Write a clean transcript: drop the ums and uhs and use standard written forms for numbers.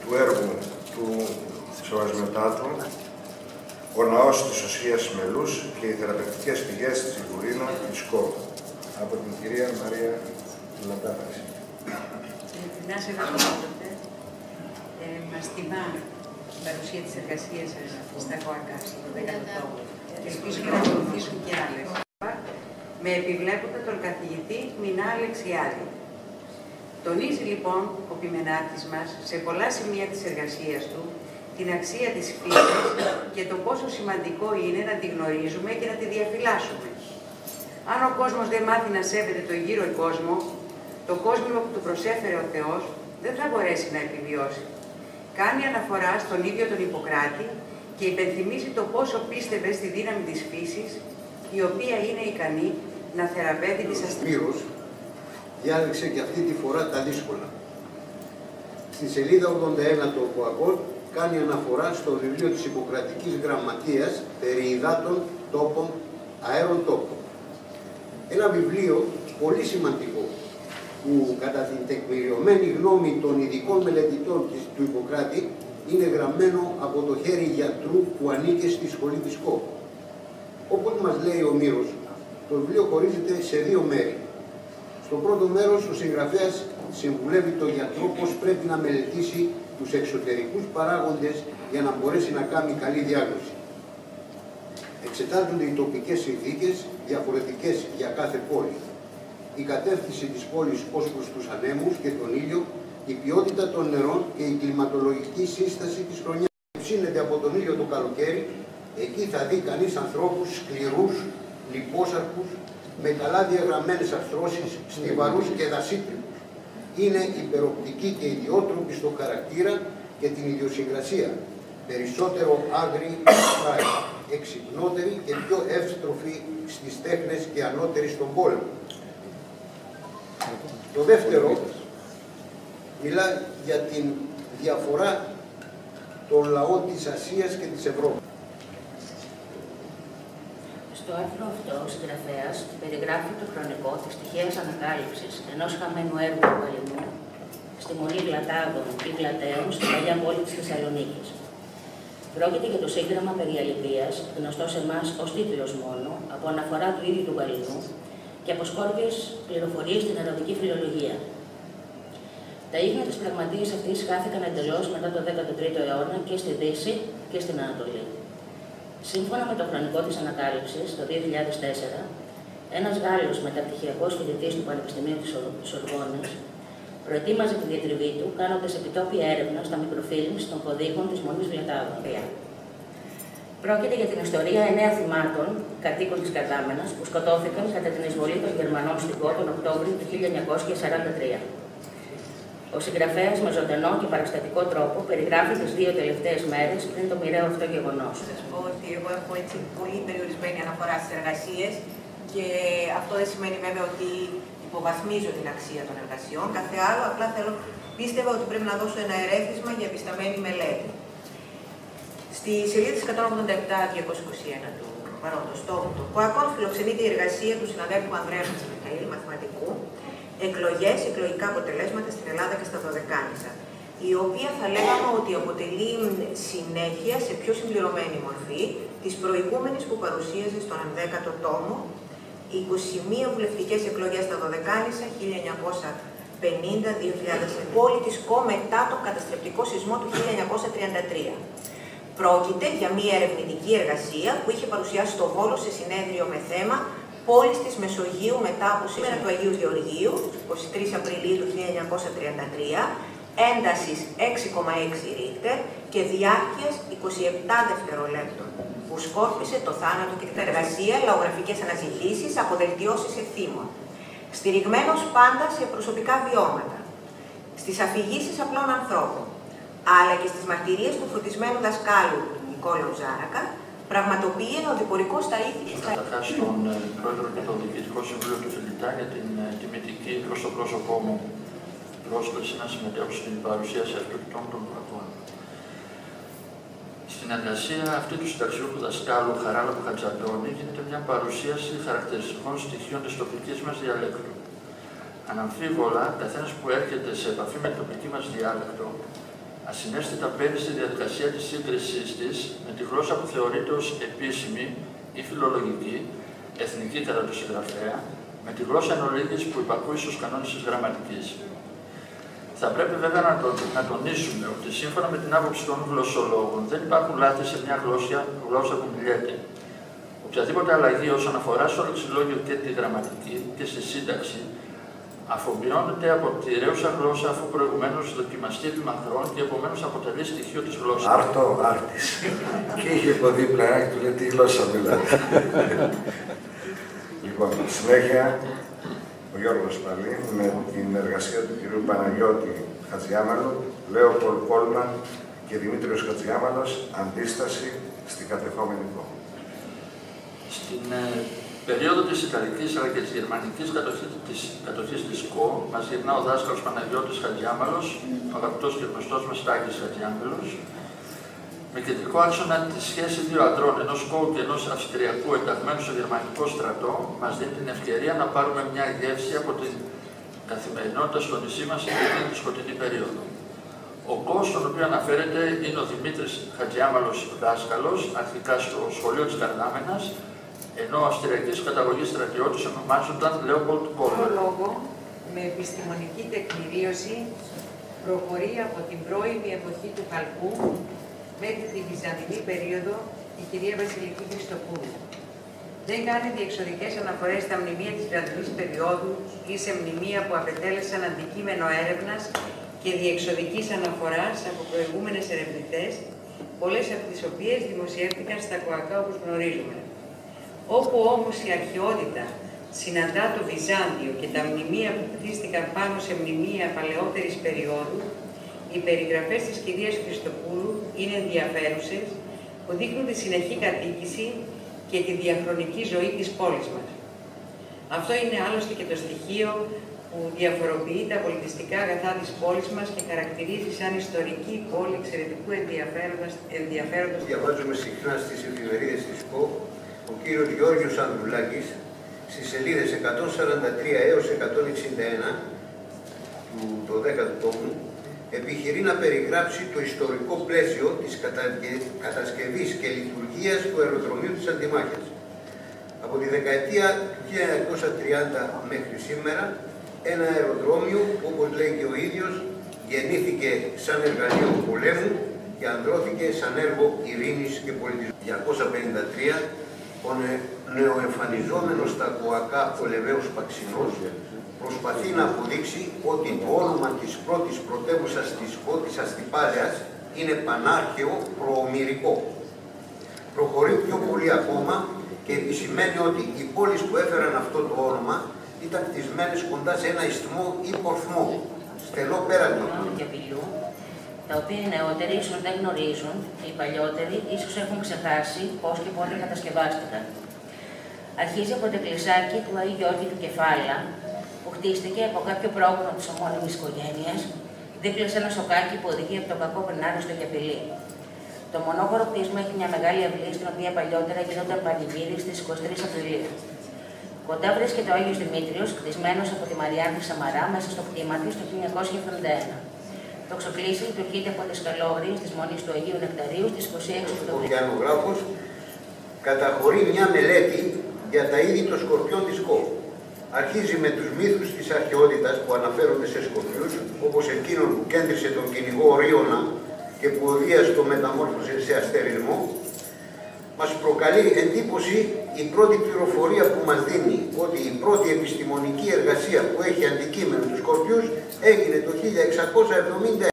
του έργου του Σεβασμιωτάτου, ο Ναός της Οσίας Μελούς και οι θεραπευτικές πηγές της Ιγουρίνα της ΚΟ. Από την κυρία Μαρία Λατάραξη. Να σε ευχαριστώ. Μας τιμά η παρουσία της εργασίας σας στα ΚΟΑΚΑ, στο 10ο. Ελπίζω να ακολουθήσουν και άλλες. Με επιβλέποντα τον καθηγητή Μινά Αλεξιάδη. Τονίζει λοιπόν ο ποιμενάρτης μας σε πολλά σημεία της εργασίας του την αξία της φύσης και το πόσο σημαντικό είναι να τη γνωρίζουμε και να τη διαφυλάσσουμε. Αν ο κόσμος δεν μάθει να σέβεται το γύρο κόσμο, το κόσμο που του προσέφερε ο Θεός δεν θα μπορέσει να επιβιώσει. Κάνει αναφορά στον ίδιο τον Ιπποκράτη και υπενθυμίζει το πόσο πίστευε στη δύναμη της φύσης, η οποία είναι ικανή να θεραπεύει τις ασθένειες. Διάλεξε και αυτή τη φορά τα δύσκολα. Στη σελίδα 81 το ΚΟΑΚΟΤ κάνει αναφορά στο βιβλίο της Ιπποκρατικής Γραμματείας περί υδάτων, τόπων, αέρων τόπων. Ένα βιβλίο πολύ σημαντικό που κατά την τεκμηριωμένη γνώμη των ειδικών μελετητών του Ιπποκράτη είναι γραμμένο από το χέρι γιατρού που ανήκε στη σχολή της ΚΟ. Όπως μας λέει ο Μύρος, το βιβλίο χωρίζεται σε δύο μέρη. Στο πρώτο μέρος ο συγγραφέας συμβουλεύει τον γιατρό πώς πρέπει να μελετήσει τους εξωτερικούς παράγοντες για να μπορέσει να κάνει καλή διάγνωση. Εξετάζονται οι τοπικές συνθήκες, διαφορετικές για κάθε πόλη. Η κατεύθυνση της πόλης ως προς τους ανέμους και τον ήλιο, η ποιότητα των νερών και η κλιματολογική σύσταση της χρονιάς. Ψήνεται από τον ήλιο το καλοκαίρι, εκεί θα δει κανείς ανθρώπους σκληρούς, λιπόσαρκους, με καλά διαγραμμένες αρθρώσεις, στιβαρούς και δασίτρικους. Είναι υπεροπτικοί και ιδιότροποι στο χαρακτήρα και την ιδιοσυγκρασία. Περισσότερο άγριοι, εξυπνότεροι και πιο εύστροφοι στις τέχνες και ανώτεροι στον πόλεμο. Το δεύτερο μιλά για την διαφορά των λαών της Ασίας και της Ευρώπης. Στο άρθρο αυτό, ο συγγραφέας περιγράφει το χρονικό της τυχαίας ανακάλυψης ενός χαμένου έργου του Γαλλινού στη μονή Γλατάδων ή Γλαταίων στην παλιά πόλη της Θεσσαλονίκης. Πρόκειται για το σύγγραμμα περί αληθείας, γνωστό σε εμάς ως τίτλος μόνο, από αναφορά του ίδιου του Γαλλινού και από σκόρπιες πληροφορίες στην αραβική φιλολογία. Τα ίχνη της πραγματείας αυτής χάθηκαν εντελώς μετά το 13ο αιώνα και στη Δύση και στην Ανατολή. Σύμφωνα με το χρονικό της ανακάλυψης, το 2004, ένας Γάλλος μεταπτυχιακός φοιτητής του Πανεπιστημίου της Σορβόνης προετοίμαζε τη διατριβή του κάνοντας επιτόπια έρευνα στα μικροφίλμ των κωδίκων της Μονής Γλατάδων. Πρόκειται για την ιστορία 9 θυμάτων, κατοίκων της Καρτάμενας, που σκοτώθηκαν κατά την εισβολή των Γερμανών στην ΚΟ τον Οκτώβριο του 1943. Ο συγγραφέας με ζωντανό και παραστατικό τρόπο περιγράφει τις 2 τελευταίες μέρες πριν το μοιραίο αυτό γεγονός. Θα σας πω ότι εγώ έχω έτσι πολύ περιορισμένη αναφορά στις εργασίες και αυτό δεν σημαίνει βέβαια ότι υποβαθμίζω την αξία των εργασιών. Κάθε άλλο, απλά πίστευα ότι πρέπει να δώσω ένα ερέθισμα για επισταμένη μελέτη. Στη σελίδα 187-221 του παρόντος τόπου του ΚΟΑΚΟΤ φιλοξενείται η εργασία του συναδέλφου Ανδρέα Μιχαήλ, μαθηματικού, εκλογές, εκλογικά αποτελέσματα στην Ελλάδα και στα Δωδεκάνησα, η οποία θα λέγαμε ότι αποτελεί συνέχεια σε πιο συμπληρωμένη μορφή της προηγούμενης που παρουσίαζε στον 11ο τόμο, 21 βουλευτικές εκλογές στα Δωδεκάνησα, 1950-2000, πόλη της ΚΟ μετά τον καταστρεπτικό σεισμό του 1933. Πρόκειται για μια ερευνητική εργασία που είχε παρουσιάσει στο Βόλο σε συνέδριο με θέμα πόλης της Μεσογείου μετά από σήμερα του Αγίου Γεωργίου, 23 Απριλίου του 1933, έντασης 6,6 Ρίχτερ και διάρκειας 27 δευτερολέπτων, που σκόρπισε το θάνατο και την εργασία, λαογραφικές αναζητήσεις, αποδελτιώσεις ευθύμων. Στηριγμένος πάντα σε προσωπικά βιώματα, στις αφηγήσεις απλών ανθρώπων, αλλά και στις μαρτυρίες του φωτισμένου δασκάλου Νικόλαου Ζάρακα, πραγματοποιεί ένα οδηπορικό στα ήθη της. Καταρχάς τον Πρόεδρο και το Διοικητικό Συμβούλιο του Φιλιτά για την τιμητική προς το πρόσωπό μου πρόσκληση να συμμετέχω στην παρουσίαση αρκετών των κρατών. Στην εργασία αυτή του συνταξιούχου δασκάλου Χαράλαμπου Χατζαντώνη γίνεται μια παρουσίαση χαρακτηριστικών στοιχείων της τοπικής μας ασυναίσθητα μπαίνει στη διαδικασία της σύγκρισής της με τη γλώσσα που θεωρείται ως επίσημη ή φιλολογική, εθνική κατά το συγγραφέα, με τη γλώσσα εν ολίγης που υπακούει στους κανόνες της γραμματικής. Θα πρέπει βέβαια να τονίσουμε ότι σύμφωνα με την άποψη των γλωσσολόγων δεν υπάρχουν λάθη σε μια γλώσσα που μιλιέται. Οποιαδήποτε αλλαγή όσον αφορά στο λεξιλόγιο και τη γραμματική και στη σύνταξη αφομοιώνεται από τη ρέουσα γλώσσα αφού προηγουμένως δοκιμαστεί επί μακρόν και επομένως αποτελεί στοιχείο της γλώσσας. Άρτο, άρτης. Και είχε από δίπλα, του λέει τι γλώσσα μιλάτε. Λοιπόν, συνέχεια, ο Γιώργος πάλι, με την εργασία του κ. Παναγιώτη Χατζιάμαλου, Λέοπολ Κόλμαν και Δημήτριος Χατζιάμαλος, αντίσταση στην κατεχόμενη πόλη. Στην περίοδο της Ιταλικής αλλά και της Γερμανικής κατοχής της ΚΟ, μας γυρνά ο δάσκαλος Παναγιώτης Χατζιάμαλος, ο αγαπητός και γνωστός μας Τάκης Χατζιάμαλος, με κεντρικό άξονα τη σχέση δύο αντρών, ενός Κόου και ενός Αυστριακού ενταγμένου στο γερμανικό στρατό, μας δίνει την ευκαιρία να πάρουμε μια γεύση από την καθημερινότητα στο νησί μας σε εκείνη τη σκοτεινή περίοδο. Ο Κόου, στον οποίο αναφέρεται, είναι ο Δημήτρης Χατζιάμαλος δάσκαλος, αρχικά στο σχολείο της Καρδάμενας, ενώ ο αυστριακής καταγωγής στρατιώτης ονομάζονταν Λέοπολτ Κόλμαν. Λόγο με επιστημονική τεκμηρίωση προχωρεί από την πρώιμη εποχή του Χαλκού μέχρι τη Βυζαντινή περίοδο η κυρία Βασιλική Χριστοπούλου. Δεν κάνει διεξοδικές αναφορές στα μνημεία της Βυζαντινής περίοδου ή σε μνημεία που απετέλεσαν αντικείμενο έρευνας και διεξοδικής αναφοράς από προηγούμενες ερευνητές, πολλές από τις οποίες δημοσιεύτηκαν στα ΚΟΑΚΑ όπως γνωρίζουμε. Όπου όμως η αρχαιότητα συναντά το Βυζάντιο και τα μνημεία που χτίστηκαν πάνω σε μνημεία παλαιότερης περίοδου, οι περιγραφές της κυρίας Χριστοπούλου είναι ενδιαφέρουσες, που δείχνουν τη συνεχή κατοίκηση και τη διαχρονική ζωή της πόλης μας. Αυτό είναι άλλωστε και το στοιχείο που διαφοροποιεί τα πολιτιστικά αγαθά της πόλης μας και χαρακτηρίζει σαν ιστορική πόλη εξαιρετικού ενδιαφέροντος. Διαβάζουμε συχνά στις εφημερίδες της ΚΟ ο κύριος Γιώργος Ανδρουλάκης στις σελίδες 143 έως 161 του 12ου τόμου επιχειρεί να περιγράψει το ιστορικό πλαίσιο της κατασκευής και λειτουργίας του αεροδρομίου της Αντιμάχιας. Από τη δεκαετία του 1930 μέχρι σήμερα, ένα αεροδρόμιο που, όπως λέει και ο ίδιος, γεννήθηκε σαν εργαλείο πολέμου και ανδρώθηκε σαν έργο ειρήνης και πολιτισμού. 253, ο νεοεμφανιζόμενος στα ΚΟΑΚΑ ο Λεβαίος Παξινός προσπαθεί να αποδείξει ότι το όνομα της πρώτης πρωτεύουσας της ΚΟ, της Αστυπάλαιας, είναι πανάρχαιο προομηρικό. Προχωρεί πιο πολύ ακόμα και επισημαίνει ότι οι πόλεις που έφεραν αυτό το όνομα ήταν κτισμένες κοντά σε ένα ισθμό ή πορθμό, στενό πέραν του τα οποία οι νεότεροι ίσως δεν γνωρίζουν και οι παλιότεροι ίσως έχουν ξεχάσει πώς και πότε κατασκευάστηκαν. Αρχίζει από το εκκλησάκι του Αγίου Γιώργη του Κεφάλα, που χτίστηκε από κάποιο πρόγονο της ομώνυμης οικογένειας, δίπλα σε ένα σοκάκι που οδηγεί από τον κακό Περνάριο στο Κιαπηλί. Το μονόχωρο κτίσμα έχει μια μεγάλη αυλή, στην οποία παλιότερα γίνονταν πανηγύρι στις 23 Απριλίου. Κοντά βρίσκεται ο Άγιος Δημήτριος, κτισμένος από τη Μαριάννη Σαμαρά μέσα στο κτήμα της το 1971. Το ξοκλήσι λειτουργείται από τις καλόγριες της Μονής του Αγίου Νεκταρίου στις 26 Οκτωβρίου. Ο Γιαννογράφος καταχωρεί μια μελέτη για τα είδη των σκορπιών της ΚΟ. Αρχίζει με τους μύθους της αρχαιότητας που αναφέρονται σε σκορπιούς, όπως εκείνον που κέντρισε τον κυνηγό Ορίωνα και που ο Δίας το μεταμόρφωσε σε αστερισμό. Μας προκαλεί εντύπωση η πρώτη πληροφορία που μας δίνει ότι η πρώτη επιστημονική εργασία που έχει αντικείμενο τους σκορπιούς έγινε το 1670.